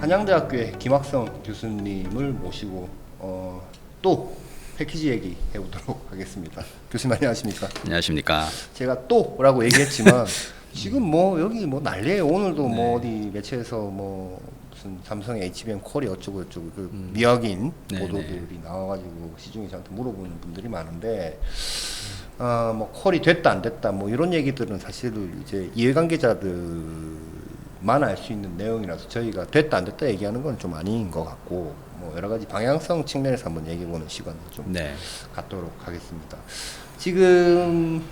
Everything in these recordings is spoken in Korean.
한양대학교의 김학성 교수님을 모시고 또 패키지 얘기 해보도록 하겠습니다. 교수님 안녕하십니까? 안녕하십니까? 제가 또라고 얘기했지만 지금 뭐 여기 뭐 난리예요. 오늘도 뭐 어디 매체에서 뭐 무슨 삼성 HBM 콜이 어쩌고 저쩌고 그 미확인 보도들이 나와가지고 시중에 저한테 물어보는 분들이 많은데 뭐 콜이 됐다 안 됐다 뭐 이런 얘기들은 사실 이제 이해관계자들만 알 수 있는 내용이라서 저희가 됐다 안 됐다 얘기하는 건 좀 아닌 것 같고 뭐 여러 가지 방향성 측면에서 한번 얘기해보는 시간을 좀 갖도록 하겠습니다. 지금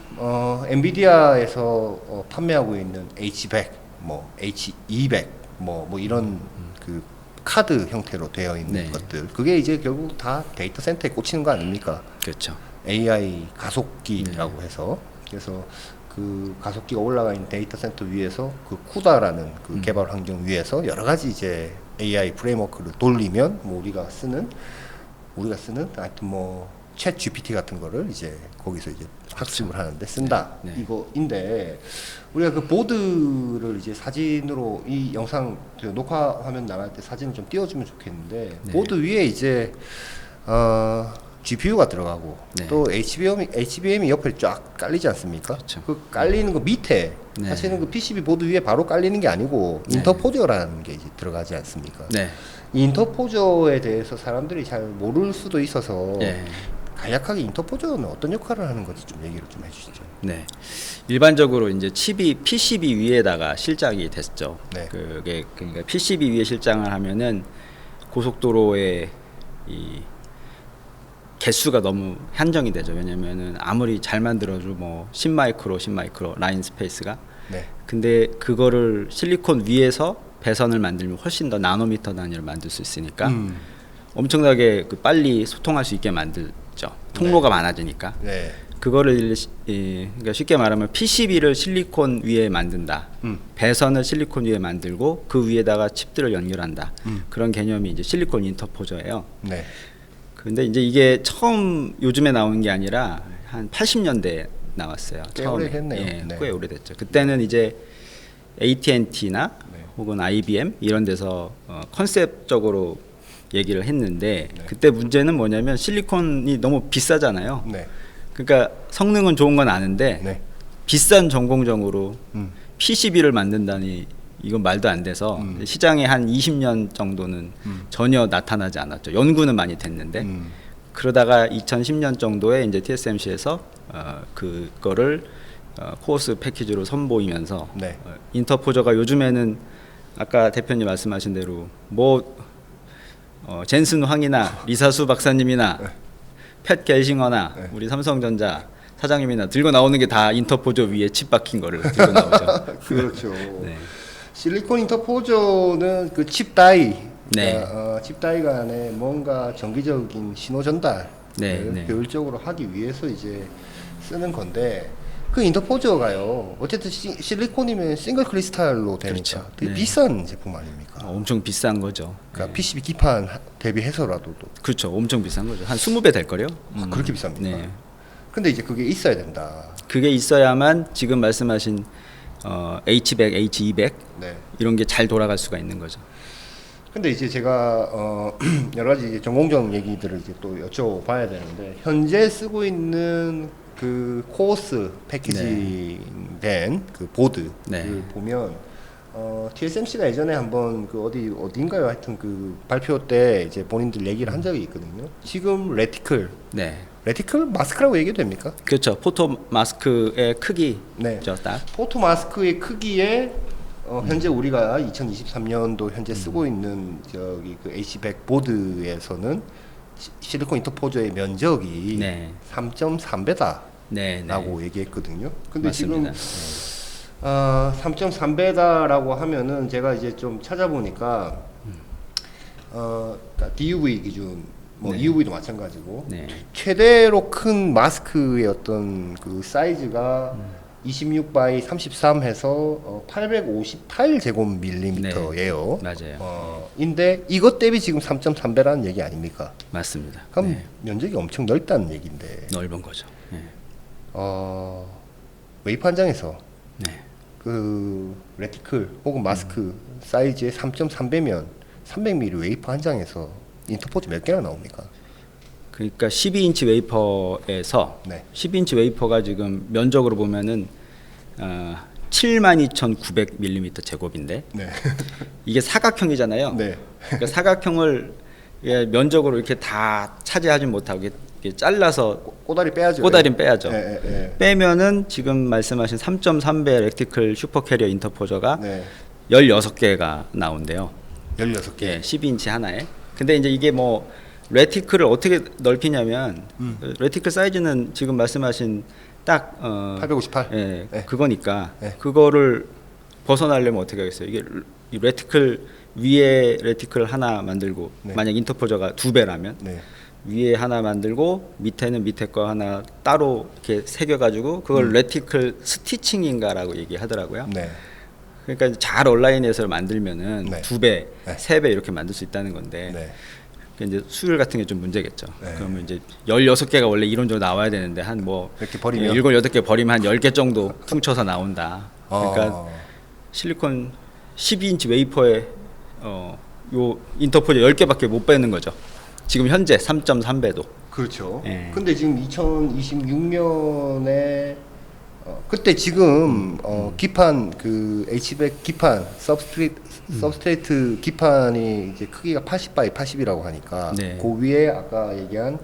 엔비디아에서 판매하고 있는 H100, 뭐 H200, 뭐 이런 그 카드 형태로 되어 있는 것들, 그게 이제 결국 다 데이터 센터에 꽂히는 거 아닙니까? 그렇죠. AI 가속기라고 해서 그래서 그 가속기가 올라가 있는 데이터 센터 위에서 그 쿠다라는 그 개발 환경 위에서 여러 가지 이제 AI 프레임워크를 돌리면 뭐 우리가 쓰는 하여튼 뭐 챗 GPT 같은 거를 이제 거기서 이제 학습을 하는데 쓴다 이거인데 우리가 그 보드를 이제 사진으로 이 영상 녹화 화면 나갈 때 사진을 좀 띄워주면 좋겠는데 보드 위에 이제 GPU가 들어가고 또 HBM이 옆에 쫙 깔리지 않습니까? 그렇죠. 그 깔리는 거 밑에 사실은 그 PCB 보드 위에 바로 깔리는 게 아니고 인터포저라는 게 이제 들어가지 않습니까? 이 인터포저에 대해서 사람들이 잘 모를 수도 있어서 간략하게 인터포저는 어떤 역할을 하는 건지 좀 얘기를 좀 해주시죠. 네, 일반적으로 이제 칩이 PCB 위에다가 실장이 됐죠. 그게 그러니까 PCB 위에 실장을 하면은 고속도로의 이 개수가 너무 한정이 되죠. 왜냐면은 아무리 잘 만들어도 뭐 10마이크로 라인 스페이스가 근데 그거를 실리콘 위에서 배선을 만들면 훨씬 더 나노미터 단위로 만들 수 있으니까 엄청나게 그 빨리 소통할 수 있게 만들죠. 통로가 많아지니까. 그거를 그러니까 쉽게 말하면 PCB를 실리콘 위에 만든다. 배선을 실리콘 위에 만들고 그 위에다가 칩들을 연결한다. 그런 개념이 이제 실리콘 인터포저예요. 근데 이제 이게 처음 요즘에 나오는 게 아니라 한 80년대에 나왔어요. 꽤 처음에. 오래됐네요. 꽤 오래됐죠. 그때는 이제 AT&T나 혹은 IBM 이런 데서 컨셉적으로 얘기를 했는데 그때 문제는 뭐냐면 실리콘이 너무 비싸잖아요. 그러니까 성능은 좋은 건 아는데 비싼 전공정으로 PCB를 만든다니 이건 말도 안 돼서 시장에 한 20년 정도는 전혀 나타나지 않았죠. 연구는 많이 됐는데 그러다가 2010년 정도에 이제 TSMC에서 그거를 코어스 패키지로 선보이면서 인터포저가 요즘에는 아까 대표님 말씀하신 대로 뭐 젠슨 황이나 리사수 박사님이나 팻 겔싱어나 우리 삼성전자 사장님이나 들고 나오는 게 다 인터포저 위에 칩 박힌 거를 들고 나오죠. 그렇죠. 실리콘 인터포저는 그 칩 다이, 칩 다이 간에 뭔가 정기적인 신호 전달을 효율적으로 하기 위해서 이제 쓰는 건데 그 인터포저가요. 어쨌든 실리콘이면 싱글 크리스탈로 되니까 되게 비싼 제품 아닙니까? 엄청 비싼 거죠. 그러니까 PCB 기판 대비해서라도 그렇죠. 엄청 비싼 거죠. 한 20배 될 거요. 그렇게 비쌉니까? 근데 이제 그게 있어야 된다. 그게 있어야만 지금 말씀하신 H100, H200 이런 게 잘 돌아갈 수가 있는 거죠. 근데 이제 제가 여러 가지 이제 전공정 얘기들을 이제 또 여쭤봐야 되는데 현재 쓰고 있는 그 코어스 패키지 된 그 보드를 보면 TSMC가 예전에 한번 그 어딘가요? 하여튼 그 발표 때 이제 본인들 얘기를 한 적이 있거든요. 지금 레티클 마스크라고 얘기해도 됩니까? 그렇죠. 포토 마스크의 크기. 딱. 포토 마스크의 크기에 현재 우리가 2023년도 현재 쓰고 있는 저기 그 H100 보드에서는 실리콘 인터포저의 면적이 3.3배다라고 얘기했거든요. 근데 맞습니다. 지금 3.3배다라고 하면은 제가 이제 좀 찾아보니까 그러니까 DUV 기준 뭐 EUV도 마찬가지고 최대로 큰 마스크의 어떤 그 사이즈가 26 x 33 해서 858 제곱밀리미터예요. 맞아요. 인데 이것 대비 지금 3.3배라는 얘기 아닙니까? 맞습니다. 그럼 면적이 엄청 넓다는 얘기인데. 넓은 거죠. 웨이프 한 장에서 그 레티클 혹은 마스크 사이즈의 3.3배면 300mm 웨이퍼 한 장에서 인터포즈 몇 개나 나옵니까? 그러니까 12인치 웨이퍼에서 네. 12인치 웨이퍼가 지금 면적으로 보면은 72,900mm 제곱인데 네. 이게 사각형이잖아요. 네. 그러니까 사각형을 면적으로 이렇게 다 차지하지 못하고 이렇게 잘라서 꼬다리 빼야죠. 꼬다리는 빼야죠. 예. 빼면은 지금 말씀하신 3.3배 렉티클 슈퍼캐리어 인터포저가 네. 16개가 나온대요. 16개. 예, 12인치 하나에. 근데 이제 이게 뭐 레티클을 어떻게 넓히냐면 레티클 사이즈는 지금 말씀하신 딱 858. 예, 네. 그거니까 네. 그거를 벗어나려면 어떻게 하겠어요? 이게 이 레티클 위에 레티클 하나 만들고 네. 만약 인터포저가 2배라면 네. 위에 하나 만들고 밑에는 밑에 거 하나 따로 이렇게 새겨 가지고 그걸 레티클 스티칭인가라고 얘기하더라고요. 네. 그러니까 잘 온라인에서 만들면은 네. 2배, 네. 3배 이렇게 만들 수 있다는 건데 네. 그러니까 이제 수율 같은 게 좀 문제겠죠. 네. 그러면 이제 16개가 원래 이론적으로 나와야 되는데 한 뭐 이렇게 버리면 7, 8개 버리면 한 10개 정도 퉁쳐서 나온다. 그러니까 실리콘 12인치 웨이퍼에 요 인터포저 10개밖에 못 빼는 거죠. 지금 현재 3.3배도. 그렇죠. 예. 근데 지금 2026년에 그때 지금 기판 그 H백 기판 서브스트레이트 기판이 이제 크기가 80x80이라고 하니까 네. 그 위에 아까 얘기한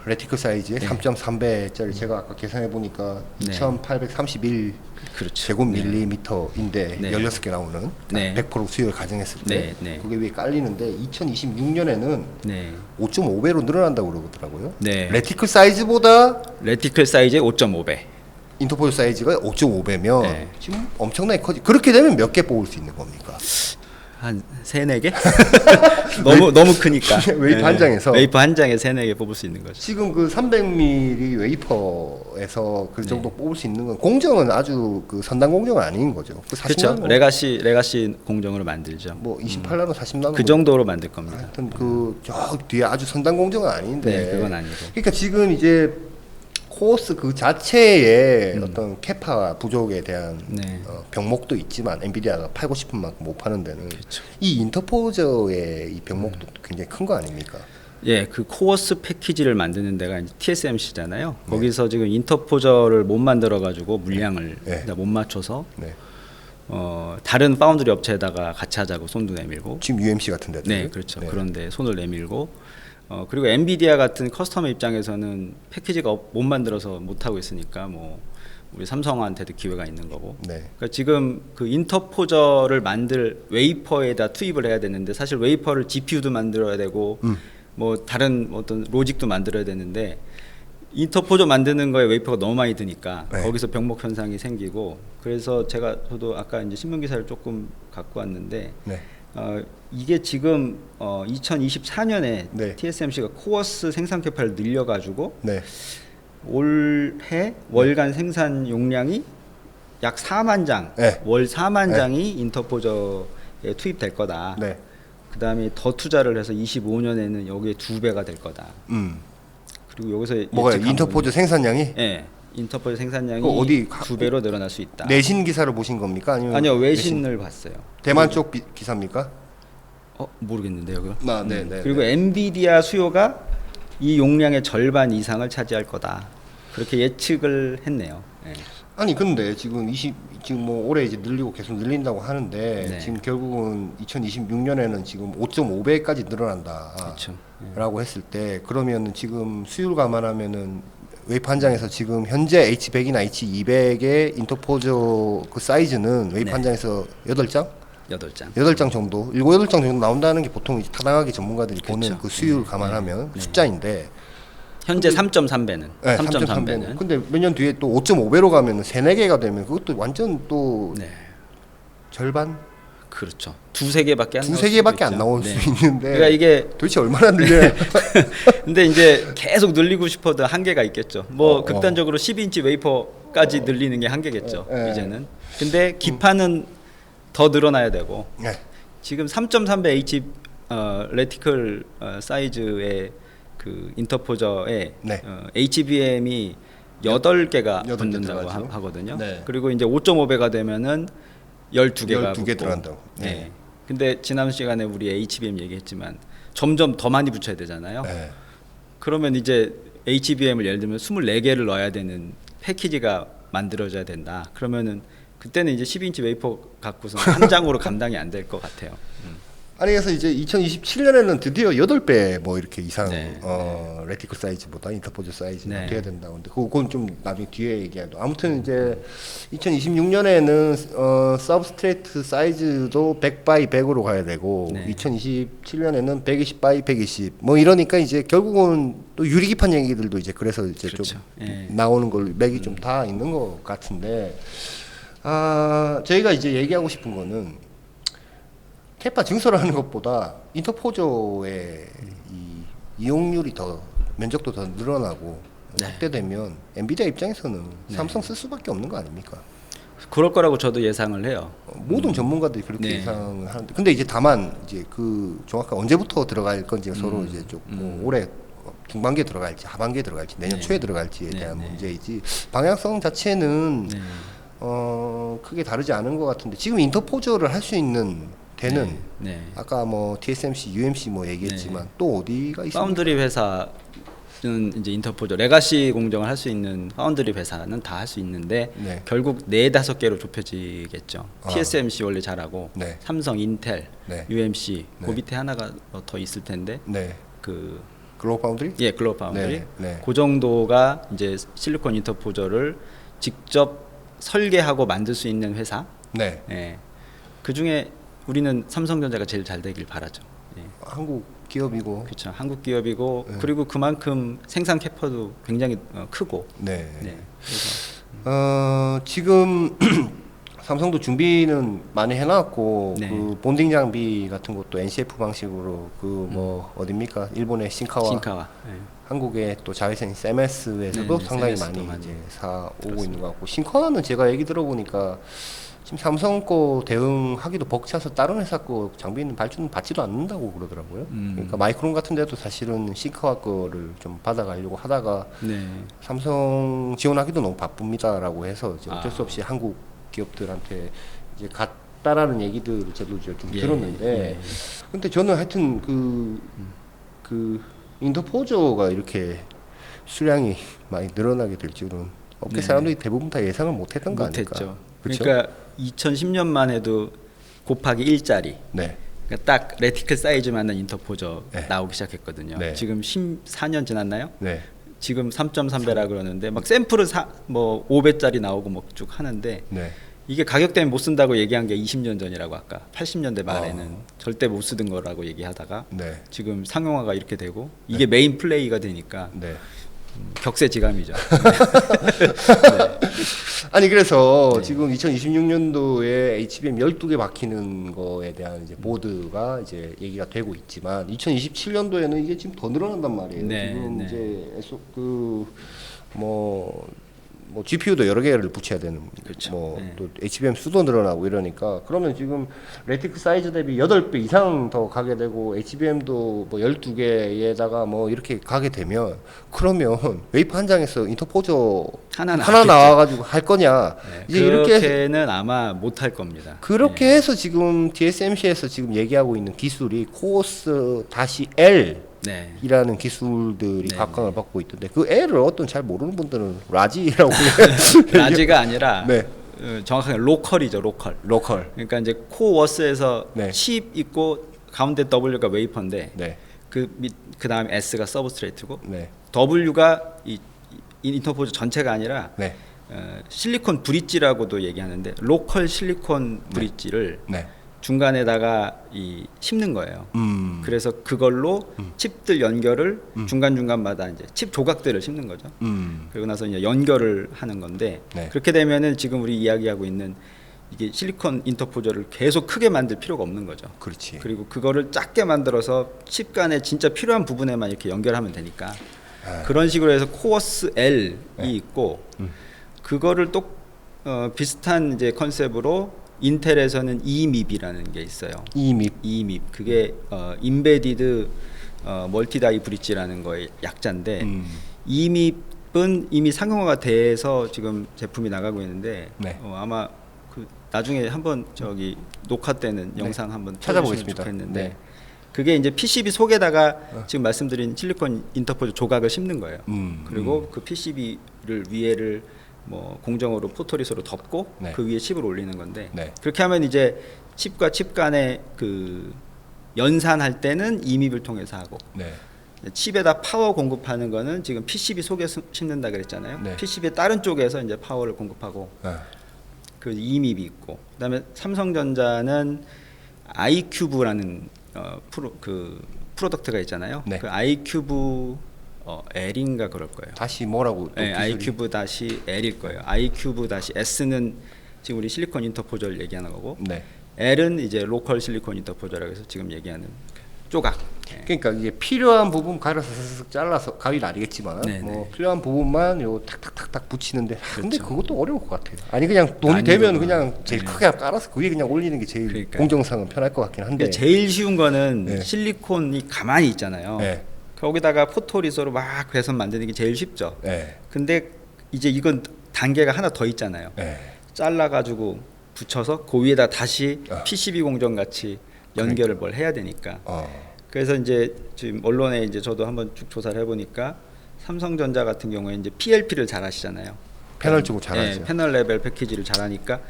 레티클 사이즈의 3.3배짜리 제가 아까 계산해 보니까 네. 2,831 그렇죠. 제곱밀리미터인데 네. 16개 나오는 네. 100% 수율을 가정했을 때 네. 그게 위에 깔리는데 2026년에는 네. 5.5배로 늘어난다고 그러더라고요. 네. 레티클 사이즈보다 레티클 사이즈의 5.5배. 인터포즈 사이즈가 5.5배면 네. 지금 엄청나게 커지. 그렇게 되면 몇 개 뽑을 수 있는 겁니까? 한 3, 4개? 너무 크니까. 웨이퍼 한 장에서? 웨이퍼 한 장에 3, 4개 뽑을 수 있는 거죠. 지금 그 300mm 웨이퍼에서 그 정도 뽑을 수 있는 건 공정은 아주 그 선단 공정은 아닌 거죠. 그 40 그렇죠. 나노, 레가시 공정으로 만들죠. 뭐 28나노, 40나노 그 정도로 만들 겁니다. 하여튼 그 저 뒤에 아주 선단 공정은 아닌데. 네, 그건 아니고. 그러니까 지금 이제 코어스 그 자체의 어떤 캐파 부족에 대한 네. 병목도 있지만 엔비디아가 팔고 싶은 만큼 못 파는 데는 그렇죠. 이 인터포저의 이 병목도 굉장히 큰 거 아닙니까? 예, 그 코어스 패키지를 만드는 데가 이제 TSMC잖아요. 네. 거기서 지금 인터포저를 못 만들어 가지고 물량을 네. 못 맞춰서 네. 다른 파운드리 업체에다가 같이 하자고 손도 내밀고. 지금 UMC 같은 데들. 네, 그렇죠. 그런데 손을 내밀고 그리고 엔비디아 같은 커스터머 입장에서는 패키지가 못 만들어서 못 하고 있으니까 뭐 우리 삼성한테도 기회가 있는 거고. 네. 그러니까 지금 그 인터포저를 만들 웨이퍼에다 투입을 해야 되는데 사실 웨이퍼를 GPU도 만들어야 되고 뭐 다른 어떤 로직도 만들어야 되는데 인터포저 만드는 거에 웨이퍼가 너무 많이 드니까 네. 거기서 병목 현상이 생기고 그래서 저도 아까 이제 신문 기사를 조금 갖고 왔는데 네. 이게 지금 2024년에 네. TSMC가 코어스 생산 캐파를 늘려가지고 네. 올해 월간 생산 용량이 약 4만 장, 네. 월 4만 네. 장이 인터포저에 투입될 거다. 네. 그 다음에 더 투자를 해서 25년에는 여기에 2배가 될 거다. 그리고 여기서 뭐가요? 예측한 인터포저 생산량이? 예, 인터포저 생산량이 그거 어디 2배로 늘어날 수 있다. 내신 기사를 보신 겁니까? 아니면 아니요, 외신을 봤어요. 대만 쪽 기사입니까? 모르겠는데요, 그거. 네. 그리고 엔비디아 수요가 이 용량의 절반 이상을 차지할 거다. 그렇게 예측을 했네요. 예. 아니 근데 지금 지금 뭐 올해 이제 늘리고 계속 늘린다고 하는데 네. 지금 결국은 2026년에는 지금 5.5배까지 늘어난다라고 그렇죠. 했을 때 그러면은 지금 수율 감안하면은 웨이프 한 장에서 지금 현재 H100이나 H200의 인터포저 그 사이즈는 웨이프 네. 한 장에서 8장? 8장. 8장 정도, 7, 8장 정도 나온다는 게 보통 이제 타당하게 전문가들이 보는 그렇죠. 그 수율 감안하면 네. 숫자인데 현재 3.3배는. 네, 3.3배는. 근데 몇 년 뒤에 또 5.5배로 가면 3, 4개가 되면 그것도 완전 또 네. 절반? 그렇죠. 2, 3개밖에 안 나올 두세 개밖에 안 수도 나올 있죠. 수 있는데 그러니까 이게 도대체 얼마나 늘려야 근데 이제 계속 늘리고 싶어도 한계가 있겠죠. 뭐 극단적으로 10인치 웨이퍼까지 늘리는 게 한계겠죠. 이제는. 근데 기판은 더 늘어나야 되고 네. 지금 3.3배 H 레티클 사이즈의 그 인터포저에 네. HBM이 8개가 여덟 개 붙는다고 들어가죠. 하거든요. 네. 그리고 이제 5.5배가 되면은 12개가 12개 들어간다고. 네. 근데 지난 시간에 우리 HBM 얘기했지만 점점 더 많이 붙여야 되잖아요. 네. 그러면 이제 HBM을 예를 들면 24개를 넣어야 되는 패키지가 만들어져야 된다. 그러면은 그때는 이제 12인치 웨이퍼 갖고서 한 장으로 감당이 안 될 것 같아요. 아니 그래서 이제 2027년에는 드디어 8배 뭐 이렇게 이상 네. 레티클 사이즈보다 인터포즈 사이즈가 네. 돼야 된다고 하는데 그건 좀 나중에 뒤에 얘기하도 아무튼 이제 2026년에는 서브스트레이트 사이즈도 100 바이 100으로 가야 되고 네. 2027년에는 120 바이 120 뭐 이러니까 이제 결국은 또 유리기판 얘기들도 이제 그래서 이제 그렇죠. 좀 예. 나오는 걸 맥이 좀 다 있는 것 같은데 저희가 이제 얘기하고 싶은 거는 캐파 증설하는 것보다 인터포저의 이 이용률이 더 면적도 더 늘어나고 네. 확대되면 엔비디아 입장에서는 네. 삼성 쓸 수밖에 없는 거 아닙니까? 그럴 거라고 저도 예상을 해요. 모든 전문가들이 그렇게 네. 예상을 하는데 근데 이제 다만 이제 그 정확한 언제부터 들어갈 건지가 서로 이제 뭐 올해 중반기에 들어갈지 하반기에 들어갈지 내년 네. 초에 들어갈지에 네, 대한 네. 문제이지 방향성 자체는 네. 크게 다르지 않은 것 같은데 지금 인터포저를 할 수 있는 되는 네. 아까 뭐 TSMC, UMC 뭐 얘기했지만 또 어디가 있습니까? 파운드리 회사는 이제 인터포저 레가시 공정을 할 수 있는 파운드리 회사는 다 할 수 있는데 네. 결국 4-5개로 좁혀지겠죠. 아. TSMC 원래 잘하고 네. 삼성, 인텔, 네. UMC 네. 그 밑에 하나가 더 있을 텐데 네. 그 글로벌 파운드리? 예, 글로벌 파운드리. 네, 네. 그 정도가 이제 실리콘 인터포저를 직접 설계하고 만들 수 있는 회사. 네. 예. 그 중에 우리는 삼성전자가 제일 잘 되길 바라죠. 예. 한국 기업이고. 그렇죠. 한국 기업이고 네. 그리고 그만큼 생산 캐파도 굉장히 크고. 네. 네. 그래서 지금 삼성도 준비는 많이 해놨고 네. 그 본딩 장비 같은 것도 NCF 방식으로 그 뭐 어딥니까? 일본의 신카와 신카와. 예. 한국의 또 자회사인 세메스에서도 네, 네, 상당히 세메스도 많이 이제 많이 사 오고 그렇습니다. 있는 것 같고 신카와는 제가 얘기 들어보니까 지금 삼성 거 대응하기도 벅차서 다른 회사 거 장비는 발주는 받지도 않는다고 그러더라고요. 그러니까 마이크론 같은 데도 사실은 신카와 거를 좀 받아가려고 하다가 네. 삼성 지원하기도 너무 바쁩니다라고 해서 이제 어쩔 아. 수 없이 한국 기업들한테 이제 갔다라는 얘기들을 저도 이제 좀 예, 들었는데 예. 근데 저는 하여튼 그 인터포저가 이렇게 수량이 많이 늘어나게 될 줄은 업계 네. 사람들이 대부분 다 예상을 못했던 거 아닐까? 못했죠. 그렇죠? 그러니까 2010년만 해도 곱하기 1짜리. 네, 그러니까 딱 레티클 사이즈만한 인터포저 네. 나오기 시작했거든요. 네. 지금 14년 지났나요? 네, 지금 3.3배라 그러는데 막 샘플은 뭐 5배짜리 나오고 뭐 쭉 하는데 네. 이게 가격 때문에 못 쓴다고 얘기한 게 20년 전이라고 아까 80년대 말에는 절대 못 쓰던 거라고 얘기하다가 네, 지금 상용화가 이렇게 되고 이게 메인 플레이가 되니까 네. 격세지감이죠. 아니 그래서 네. 지금 2026년도에 HBM 12개 박히는 거에 대한 이제 보드가 이제 얘기가 되고 있지만 2027년도에는 이게 지금 더 늘어난단 말이에요. 네, 지금 네. 이제 뭐 GPU도 여러 개를 붙여야 되는 그렇죠. 뭐 네. 또 HBM 수도 늘어나고 이러니까 그러면 지금 레티크 사이즈 대비 8배 이상 더 가게 되고 HBM도 뭐 12개에다가 뭐 이렇게 가게 되면 그러면 웨이프 한 장에서 인터포저 하나 하나 나와가지고 할 거냐 네, 이제 이렇게 그렇게는 아마 못 할 겁니다. 그렇게 해서 지금 TSMC에서 지금 얘기하고 있는 기술이 코어스 L 네. 이라는 기술들이 네, 각광을 받고 있던데 그 L을 어떤 잘 모르는 분들은 라지라고 라지가 아니라 네. 정확하게 로컬이죠, 로컬. 로컬 그러니까 이제 코워스에서 네. 칩 있고 가운데 W가 웨이퍼인데 네. 그 다음에 S가 서브스트레이트고 네. W가 이 인터포즈 전체가 아니라 네. 실리콘 브릿지라고도 얘기하는데 로컬 실리콘 브릿지를 네. 중간에다가 심는 거예요. 그래서 그걸로 칩들 연결을 중간중간마다 이제 칩 조각들을 심는 거죠. 그리고 나서 이제 연결을 하는 건데 네. 그렇게 되면은 지금 우리 이야기하고 있는 이게 실리콘 인터포저를 계속 크게 만들 필요가 없는 거죠. 그렇지. 그리고 그거를 작게 만들어서 칩 간에 진짜 필요한 부분에만 이렇게 연결하면 되니까 그런 식으로 해서 코어스 L이 있고 그거를 또 비슷한 이제 컨셉으로 인텔에서는 EMIB이라는 게 있어요. EMIB 그게 인베디드 멀티다이 브릿지라는 거의 약자인데 EMIB은 이미 상용화가 돼서 지금 제품이 나가고 있는데 네. 아마 그 나중에 한번 저기 녹화 때는 영상 한번 찾아보겠습니다. 좋겠는데 네. 그게 이제 PCB 속에다가 지금 말씀드린 실리콘 인터포저 조각을 심는 거예요. 그리고 그 PCB를 위에를 뭐 공정으로 포토리소로 덮고 네. 그 위에 칩을 올리는 건데 네. 그렇게 하면 이제 칩과 칩 간의 그 연산할 때는 이밉을 통해서 하고 네. 칩에다 파워 공급하는 거는 지금 PCB 속에 심는다 그랬잖아요. 네. PCB의 다른 쪽에서 이제 파워를 공급하고 그 이밉이 있고 그다음에 삼성전자는 아이큐브라는 프로덕트가 있잖아요. 네. 그 아이큐브 L인가 그럴 거예요. 다시 뭐라고? 또 네, 기술이? 아이큐브 다시 L일 거예요. 아이큐브 다시 S는 지금 우리 실리콘 인터포저를 얘기하는 거고 네. L은 이제 로컬 실리콘 인터포저라고 해서 지금 얘기하는 조각. 그러니까 이게 필요한 부분 가위로 슥슥 잘라서 가위는 아니겠지만 네, 뭐 네. 필요한 부분만 요 탁탁탁탁 붙이는데 근데 그렇죠. 그것도 어려울 것 같아요. 아니 그냥 돈이 난이도가. 되면 그냥 제일 네. 크게 깔아서 그 위에 그냥 올리는 게 제일 그러니까요. 공정상은 편할 것 같긴 한데. 근데 제일 쉬운 거는 네. 실리콘이 가만히 있잖아요. 네. 거기다가 포토리소로 막 괴선 만드는 게 제일 쉽죠. 네. 근데 이제 이건 단계가 하나 더 있잖아요. 네. 잘라가지고 붙여서 그 위에다 다시 어. PCB 공정 같이 연결을 뭘 해야 되니까. 그래서 이제 지금 언론에 이제 저도 한번 쭉 조사를 해보니까 삼성전자 같은 경우에 이제 PLP를 잘 하시잖아요. 패널 쪽으로 잘하죠. 네, 패널 레벨 패키지를 잘하니까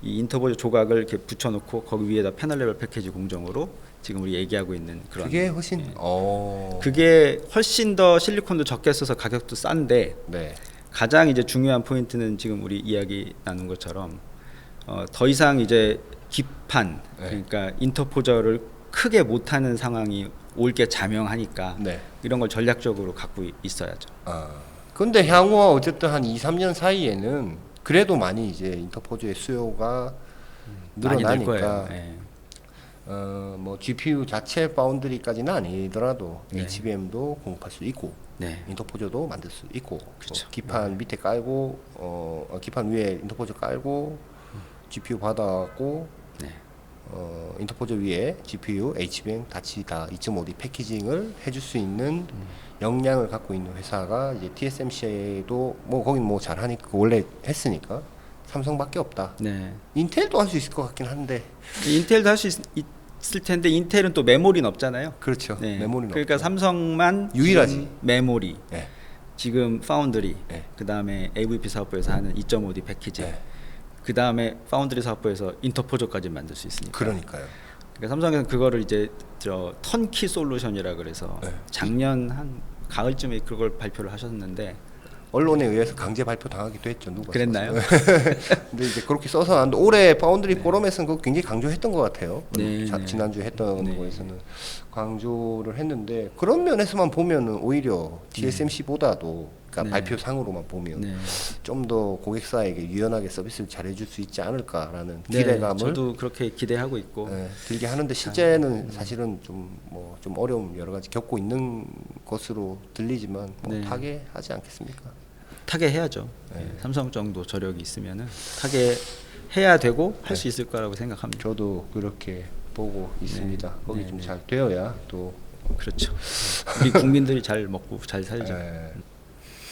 이 인터포저 조각을 이렇게 붙여놓고 거기 위에다 패널 레벨 패키지 공정으로 지금 우리 얘기하고 있는 그런. 그게 훨씬 그게 훨씬 더 실리콘도 적게 써서 가격도 싼데 네. 가장 이제 중요한 포인트는 지금 우리 이야기 나눈 것처럼 더 이상 이제 기판 네. 그러니까 인터포저를 크게 못하는 상황이 올 게 자명하니까 네. 이런 걸 전략적으로 갖고 있어야죠. 근데 향후와 어쨌든 한 2, 3년 사이에는 그래도 많이 이제 인터포저의 수요가 많이 늘 늘어나니까 거예요. 예. 뭐 GPU 자체 파운드리까지는 아니더라도 네. HBM도 공급할 수 있고 네. 인터포저도 만들 수 있고 그렇죠. 기판 밑에 깔고 기판 위에 인터포저 깔고 GPU 받아갖고 네. 인터포저 위에 GPU, HBM 같이 다 2.5D 패키징을 해줄 수 있는 역량을 갖고 있는 회사가 이제 TSMC도 뭐 거긴 뭐 잘하니까 원래 했으니까 삼성밖에 없다. 네. 인텔도 할 수 있을 것 같긴 한데. 인텔도 할 수 있을 텐데 인텔은 또 메모리는 없잖아요. 그렇죠. 네. 메모리는 그러니까 없죠. 삼성만 유일하지. 지금 메모리, 네. 지금 파운드리, 네. 그 다음에 AVP 사업부에서 하는 2.5D 패키지, 네. 그 다음에 파운드리 사업부에서 인터포저까지 만들 수 있으니까. 그러니까요. 그러니까 삼성에서는 그거를 이제 턴키 솔루션이라 그래서 네. 작년 한 가을쯤에 그걸 발표를 하셨는데. 언론에 의해서 강제 발표 당하기도 했죠. 누가 그랬나요? 근데 이제 그렇게 써서 나왔는데 올해 파운드리 포럼에서는 그거 굉장히 강조했던 것 같아요. 네, 네. 지난주에 했던 네. 거에서는 강조를 했는데 그런 면에서만 보면은 오히려 TSMC보다도 그러니까 네. 발표상으로만 보면 네. 좀 더 고객사에게 유연하게 서비스를 잘해줄 수 있지 않을까라는 네, 기대감을 저도 그렇게 기대하고 있고. 들게 하는데 실제는 사실은 좀 좀 어려움 여러 가지 겪고 있는 것으로 들리지만 뭐 네. 타개하지 않겠습니까? 타개해야죠. 네. 네. 삼성 정도 저력이 있으면은 타개해야 되고 할 수 있을 거라고 생각합니다. 저도 그렇게 보고 있습니다. 거기 네, 좀 네. 잘 되어야 또 그렇죠. 우리 국민들이 잘 먹고 잘 살죠.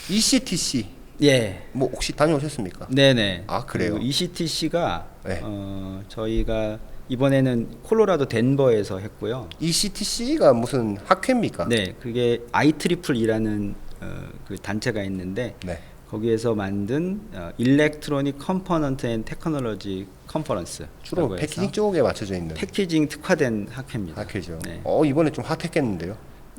ECTC 예. 뭐 혹시 다녀오셨습니까? 네네. 아, 그래요? ECTC가 네. 저희가 이번에는 콜로라도 덴버에서 했고요. ECTC가 무슨 학회입니까? 네, 그게 IEEE라는 그 단체가 있는데 네. 거기에서 만든 일렉트로닉 컴포넌트 앤 테크놀로지 컨퍼런스. 주로 패키징 쪽에 맞춰져 있는 패키징 특화된 학회입니다. 학회죠. 네. 이번에 좀 핫했겠는데요?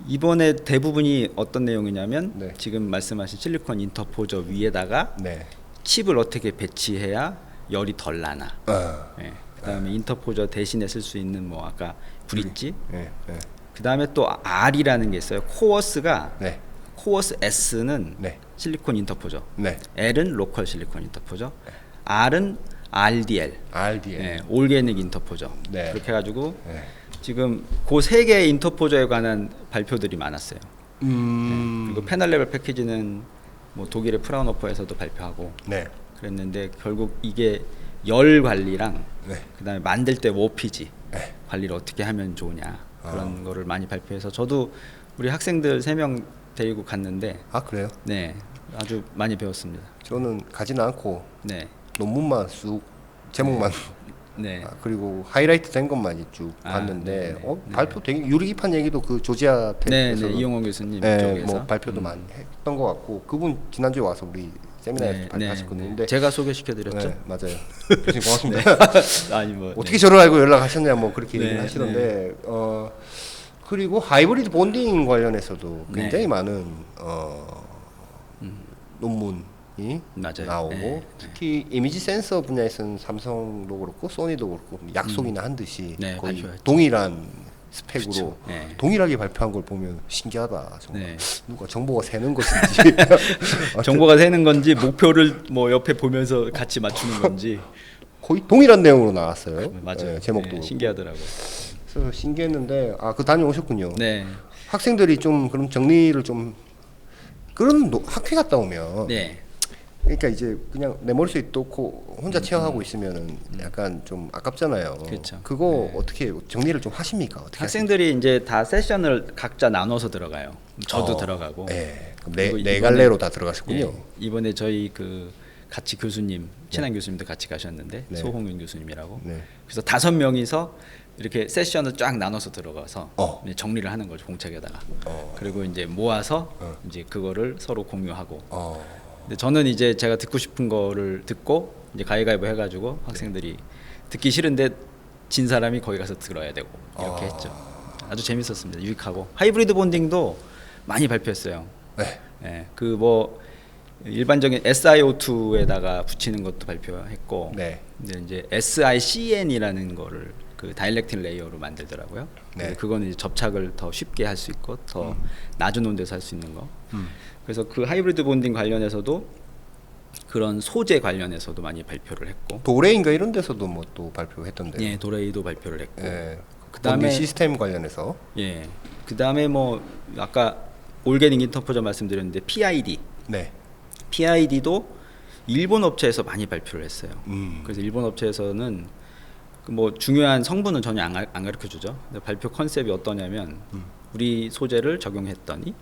이번에 대부분이 어떤 내용이냐면 네. 지금 말씀하신 실리콘 인터포저 위에다가 네. 칩을 어떻게 배치해야 열이 덜 나나. 네. 그다음에 인터포저 대신에 쓸 수 있는 뭐 아까 브릿지. 네. 네. 그다음에 또 R이라는 게 있어요. 코어스가 네. 코어스 S는 네. 실리콘 인터포저. 네. L은 로컬 실리콘 인터포저. R은 RDL. RDL. 네, 올게닉 인터포저. 네. 그렇게 해가지고 네. 지금 그 세 개의 인터포저에 관한 발표들이 많았어요. 그리고 패널 레벨 패키지는 뭐 독일의 프라운호퍼에서도 발표하고 네. 그랬는데 결국 이게 열 관리랑 네. 그다음에 만들 때 워피지 네. 관리를 어떻게 하면 좋으냐 그런 거를 많이 발표해서 저도 우리 학생들 3명 데리고 갔는데 아, 그래요? 네 아주 많이 배웠습니다. 저는 가지는 않고 네. 논문만 쑥 제목만 네. 그리고 하이라이트 된 것만 쭉 봤는데 발표 되게 유리기판 얘기도 그 조지아 네, 대에서 이용호 교수님 네, 쪽에서 뭐 발표도 많이 했던 것 같고 그분 지난주에 와서 우리 세미나에서 발표하셨거든요. 근데 제가 소개시켜드렸죠. 네, 맞아요. 교수님 고맙습니다. 아니 뭐 어떻게 저를 알고 연락하셨냐 뭐 그렇게 얘기를 하시던데 그리고 하이브리드 본딩 관련해서도 굉장히 많은 논문이 맞아요. 나오고 특히 이미지 센서 분야에서는 삼성도 그렇고 소니도 그렇고 약속이나 한 듯이 네, 거의 발표했죠. 동일한 스펙으로 그쵸. 네. 동일하게 발표한 걸 보면 신기하다. 정말 네. 누가 정보가 새는 것인지 정보가 새는 건지 목표를 뭐 옆에 보면서 같이 맞추는 건지 거의 동일한 내용으로 나왔어요. 맞아요. 네, 제목도 그렇고. 신기하더라고요. 그래서 신기했는데 그 다녀오셨군요. 네. 학생들이 좀 그럼 정리를 좀 그런 학회 갔다 오면 네. 그러니까 이제 그냥 내 머릿속에 놓고 혼자 체험하고 있으면은 약간 좀 아깝잖아요. 그렇죠. 그거 어떻게 정리를 좀 하십니까? 어떻게 학생들이 이제 다 세션을 각자 나눠서 들어가요. 저도 들어가고. 네. 그럼 그리고 네 이번에- 갈래로 다 들어가셨군요. 예, 이번에 저희 그 같이 교수님, 친한 교수님도 같이 가셨는데 네. 소홍윤 교수님이라고. 네. 그래서 5명이서 이렇게 세션을 쫙 나눠서 들어가서 어. 이제 정리를 하는 거죠, 공책에다가. 그리고 이제 모아서 이제 그거를 서로 공유하고. 근데 저는 이제 제가 듣고 싶은 거를 듣고 이제 가위가위보 해가지고 학생들이 듣기 싫은데 진 사람이 거기 가서 들어야 되고 이렇게 했죠. 아주 재밌었습니다. 유익하고 하이브리드 본딩도 많이 발표했어요. 네. 예, 그 뭐 일반적인 SiO2에다가 붙이는 것도 발표했고, 네. 근데 이제 SiCN이라는 거를 그 다이렉틱 레이어로 만들더라고요. 네. 그거는 이제 접착을 더 쉽게 할 수 있고 더 낮은 온도에서 할 수 있는 거. 그래서 그 하이브리드 본딩 관련해서도 그런 소재 관련해서도 많이 발표를 했고, 도레인가 이런 데서도 뭐 또 발표했던데. 예, 도레이도 발표를 했고, 예. 그다음에 본딩 시스템 관련해서. 예, 그다음에 뭐 아까 올게닉 인터포저 말씀드렸는데 네. PID도 일본 업체에서 많이 발표를 했어요. 음. 그래서 일본 업체에서는 그 뭐 중요한 성분은 전혀 안 가르쳐 주죠. 발표 컨셉이 어떠냐면 우리 소재를 적용했더니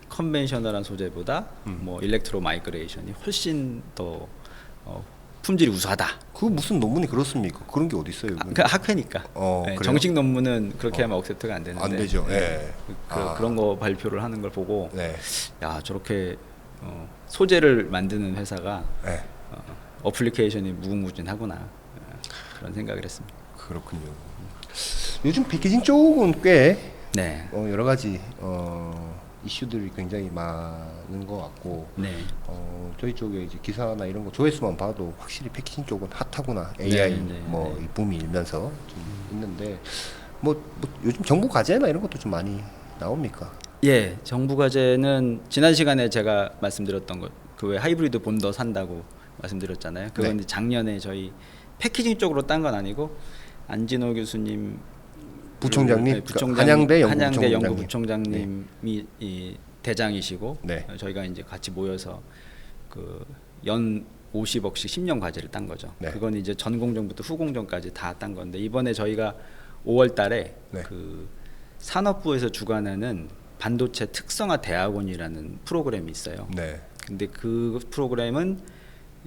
컨벤셔널한 소재보다 뭐 일렉트로 마이그레이션이 훨씬 더 품질이 우수하다. 그 무슨 논문이 그렇습니까? 그런 게 어디 있어요? 그 학회니까. 네, 그래요? 정식 논문은 그렇게 하면 억셉트가 안 되는데. 안 되죠. 예. 그런 거 발표를 하는 걸 보고 네. 야 저렇게 소재를 만드는 회사가 네. 어플리케이션이 무궁무진하구나 그런 생각을 했습니다. 그렇군요. 요즘 패키징 쪽은 꽤 네. 여러 가지 이슈들이 굉장히 많은 것 같고 네. 저희 쪽에 이제 기사나 이런 거 조회수만 봐도 확실히 패키징 쪽은 핫하구나. AI 이 붐이 일면서 좀 있는데 뭐 요즘 정부 과제나 이런 것도 좀 많이 나옵니까? 예, 정부 과제는 지난 시간에 제가 말씀드렸던 것, 그 왜 하이브리드 본더 산다고 말씀드렸잖아요. 그건 네. 작년에 저희 패키징 쪽으로 딴 건 아니고 안진호 교수님 부총장님, 네, 부총장, 한양대 한양대 연구부총장님. 연구부총장님이 이 대장이시고 네. 저희가 이제 같이 모여서 그 연 50억씩 10년 과제를 딴 거죠. 네. 그건 이제 전공정부터 후공정까지 다 딴 건데 이번에 저희가 5월달에 네. 그 산업부에서 주관하는 반도체 특성화 대학원이라는 프로그램이 있어요. 네. 근데 그 프로그램은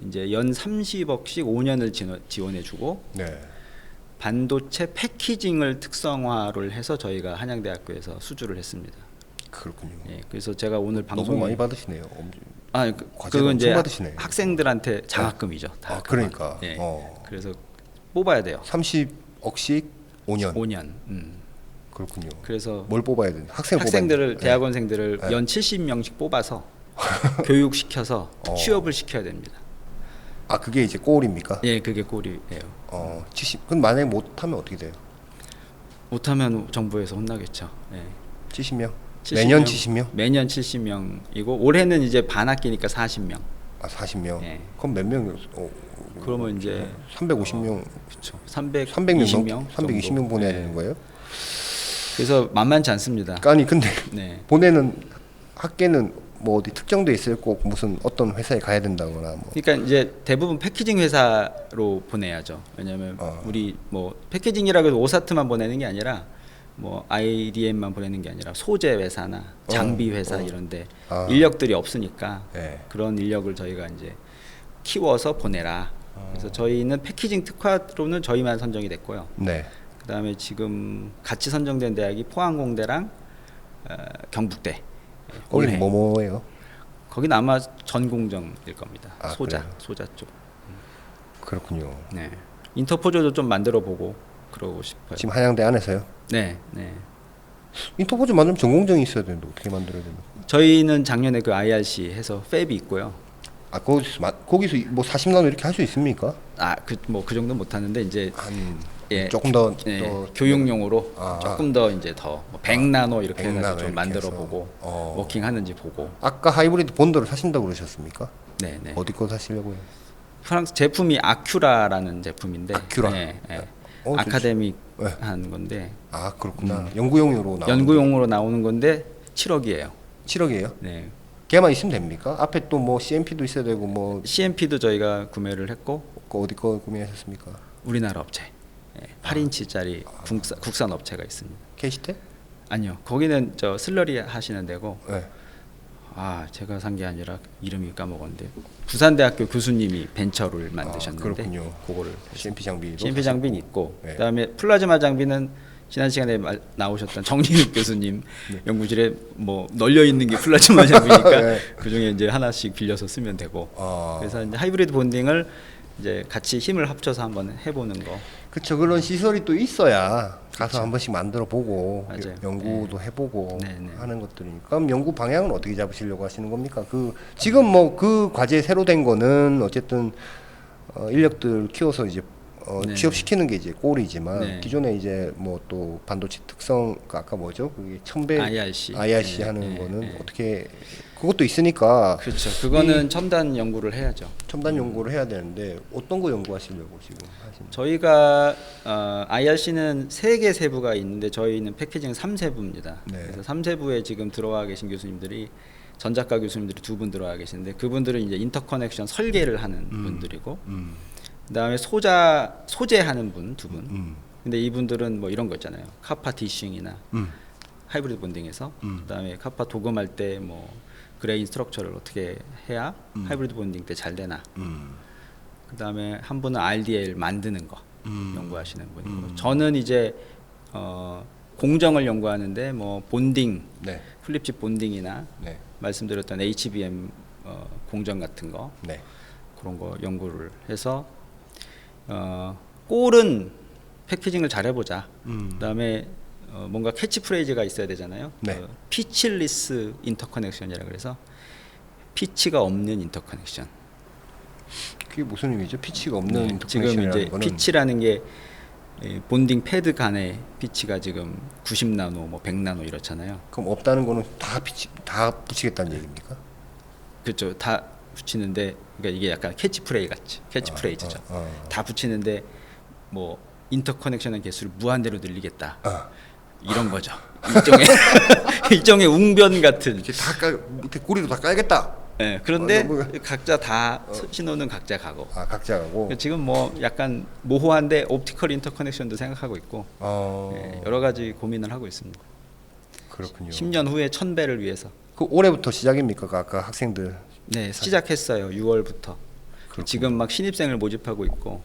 이제 연 30억씩 5년을 지원해주고 네. 반도체 패키징을 특성화를 해서 저희가 한양대학교에서 수주를 했습니다. 그렇군요. 예, 그래서 제가 오늘 너무 방송에 많이 받으시네요. 과제를 그건 이제 엄청 받으시네. 학생들한테 장학금이죠. 다 그러니까. 예, 그래서 뽑아야 돼요. 30억씩 5년. 5년. 그렇군요. 그래서 뭘 뽑아야 되는? 학생들을 뽑아야 되는- 대학원생들을 연 70명씩 뽑아서 교육시켜서 취업을 시켜야 됩니다. 그게 이제 골입니까? 예, 그게 꼴이에요. 70. 그럼 만약에 못하면 어떻게 돼요? 못하면 정부에서 혼나겠죠. 예. 70명? 70명, 매년 70명? 매년 70명이고 올해는 이제 반학기니까 40명. 40명. 예. 그럼 몇 명? 그러면 이제 350명. 그렇죠. 300명 320명. 320명 보내야 네. 되는 거예요? 그래서 만만치 않습니다. 아니 근데 네. 보내는 학계는 뭐 어디 특정돼 있어요? 꼭 무슨 어떤 회사에 가야 된다거나 뭐. 그러니까 이제 대부분 패키징 회사로 보내야죠. 왜냐하면 우리 뭐 패키징이라고 해서 오사트만 보내는 게 아니라 뭐 IDM만 보내는 게 아니라 소재 회사나 장비 회사 이런데 인력들이 없으니까 네. 그런 인력을 저희가 이제 키워서 보내라. 그래서 저희는 패키징 특화로는 저희만 선정이 됐고요. 네. 그다음에 지금 같이 선정된 대학이 포항공대랑 경북대. 거기는 올해. 뭐예요? 거기는 아마 전공정일 겁니다. 아, 소자, 그래요? 소자 쪽. 그렇군요. 네. 인터포저도 좀 만들어 보고 그러고 싶어요. 지금 한양대 안에서요? 네, 네. 인터포즈 만들면 전공정이 있어야 되는데 어떻게 만들어야 됩니까? 저희는 작년에 그 IRC 해서 팹이 있고요. 아 거기서 뭐 40나노 이렇게 할 수 있습니까? 그 정도 못 하는데 이제 한 예, 조금 더 교육용으로 아, 조금 더 이제 더 100나노 이렇게 100 해가지고 나노 좀 이렇게 만들어 해서. 보고 어. 워킹하는지 보고. 아까 하이브리드 본드를 사신다고 그러셨습니까? 네, 네. 어디 거 사시려고요? 프랑스 제품이 아큐라라는 제품인데. 아큐라. 네, 네. 좋지. 아카데믹한 건데 아 그렇구나. 연구용으로 나오는 연구용으로 나오는 건데 7억이에요. 7억이에요? 네. 걔만 있으면 됩니까? 앞에 또 뭐 CMP도 있어야 되고 뭐 CMP도 저희가 구매를 했고 어디 거 구매하셨습니까? 우리나라 업체. 8인치짜리 국산 업체가 있습니다. 케이시테? 아니요. 거기는 저 슬러리 하시는 데고 네. 제가 산 게 아니라 이름이 까먹었는데 부산대학교 교수님이 벤처를 만드셨는데 그렇군요. 그거를 CMP 장비도 CMP 장비는 있고 네. 그다음에 플라즈마 장비는 지난 시간에 나오셨던 정진욱 교수님 연구실에 뭐 널려 있는 게 플라즈마 장비니까 네. 그 중에 이제 하나씩 빌려서 쓰면 되고 아. 그래서 이제 하이브리드 본딩을 이제 같이 힘을 합쳐서 한번 해보는 거. 그렇죠. 그런 시설이 또 있어야 가서 한 번씩 만들어 보고 맞아요. 연구도 해보고 네, 네. 하는 것들이니까. 그럼 연구 방향은 어떻게 잡으시려고 하시는 겁니까? 그 지금 뭐 그 과제 새로 된 거는 어쨌든 인력들 키워서 이제 네. 취업시키는 게 이제 꼴이지만 네. 기존에 이제 뭐 또 반도체 특성 아까 뭐죠? 그게 첨배 IRC. IRC 네, 하는 네, 거는 네. 어떻게 그것도 있으니까 그렇죠. 그거는 첨단 연구를 해야죠. 첨단 연구를 해야 되는데 어떤 거 연구하시려고 지금 하시는? 저희가 IRC는 3개 세부가 있는데 저희는 패키징 3세부입니다. 네. 그래서 3세부에 지금 들어와 계신 교수님들이 전작가 교수님들이 2분 들어와 계시는데 그분들은 이제 인터커넥션 설계를 하는 분들이고 그다음에 소재하는 분 2분. 근데 이분들은 뭐 이런 거 있잖아요. 카파 디싱이나 하이브리드 본딩에서 그다음에 카파 도금할 때 뭐 그레인 스트럭처를 어떻게 해야 하이브리드 본딩 때 잘 되나. 그다음에 한 분은 RDL 만드는 거 연구하시는 분이고 저는 이제 공정을 연구하는데 뭐 본딩, 네. 플립칩 본딩이나 네. 말씀드렸던 HBM 공정 같은 거 네. 그런 거 연구를 해서 꼴은 패키징을 잘 해보자. 그다음에 뭔가 캐치프레이즈가 있어야 되잖아요. 네. 피치리스 인터커넥션이라 그래서 피치가 없는 인터커넥션. 그게 무슨 의미죠? 피치가 없는 지금 인터커넥션이라는 이제 거는 피치라는 게 본딩 패드 간의 피치가 지금 90나노, 뭐 100나노 이렇잖아요. 그럼 없다는 거는 다 붙이겠다는 얘기입니까? 그렇죠. 다 붙이는데 그러니까 이게 약간 캐치프레이즈죠. 다 붙이는데 뭐 인터커넥션의 개수를 무한대로 늘리겠다. 이런 거죠. 일종의 웅변 같은. 이렇게 밑에 고리도 다 깔겠다. 네, 그런데 너무- 각자 다 신호는 각자 가고. 각자 가고. 지금 뭐 약간 모호한데 옵티컬 인터커넥션도 생각하고 있고 여러 가지 고민을 하고 있습니다. 그렇군요. 10년 후에 1000배를 위해서. 그 올해부터 시작입니까? 그 아까 학생들. 네, 시작했어요. 6월부터. 지금 막 신입생을 모집하고 있고.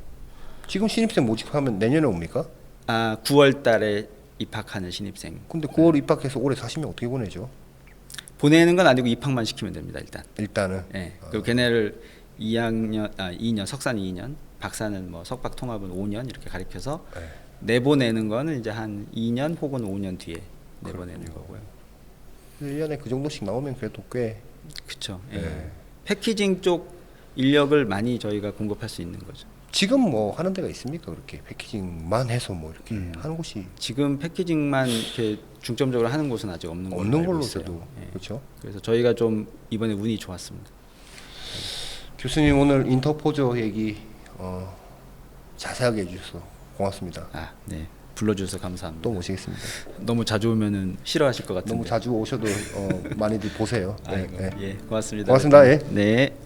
지금 신입생 모집하면 내년에 옵니까? 9월 달에 입학하는 신입생. 근데 9월 입학해서 올해 사시면 어떻게 보내죠? 보내는 건 아니고 입학만 시키면 됩니다, 일단. 일단은. 네. 그리고 걔네를 2년 석사는 2년, 박사는 뭐 석박 통합은 5년 이렇게 가르쳐서 네. 내보내는 거는 이제 한 2년 혹은 5년 뒤에 내보내는 거고요. 1년에 그 정도씩 나오면 그래도 꽤. 그렇죠. 네. 패키징 쪽 인력을 많이 저희가 공급할 수 있는 거죠. 지금 뭐 하는 데가 있습니까? 그렇게 패키징만 해서 뭐 이렇게 하는 곳이 지금 패키징만 이렇게 중점적으로 하는 곳은 아직 없는 걸로 없는 알고 걸로 있어요. 저도 예. 그렇죠. 그래서 저희가 좀 이번에 운이 좋았습니다. 교수님 오늘 인터포저 얘기 자세하게 해주셔서 고맙습니다. 네. 불러주셔서 감사합니다. 또 모시겠습니다. 너무 자주 오면은 싫어하실 것 같은데. 너무 자주 오셔도 많이들 보세요. 아이고, 예, 고맙습니다. 고맙습니다. 예. 네.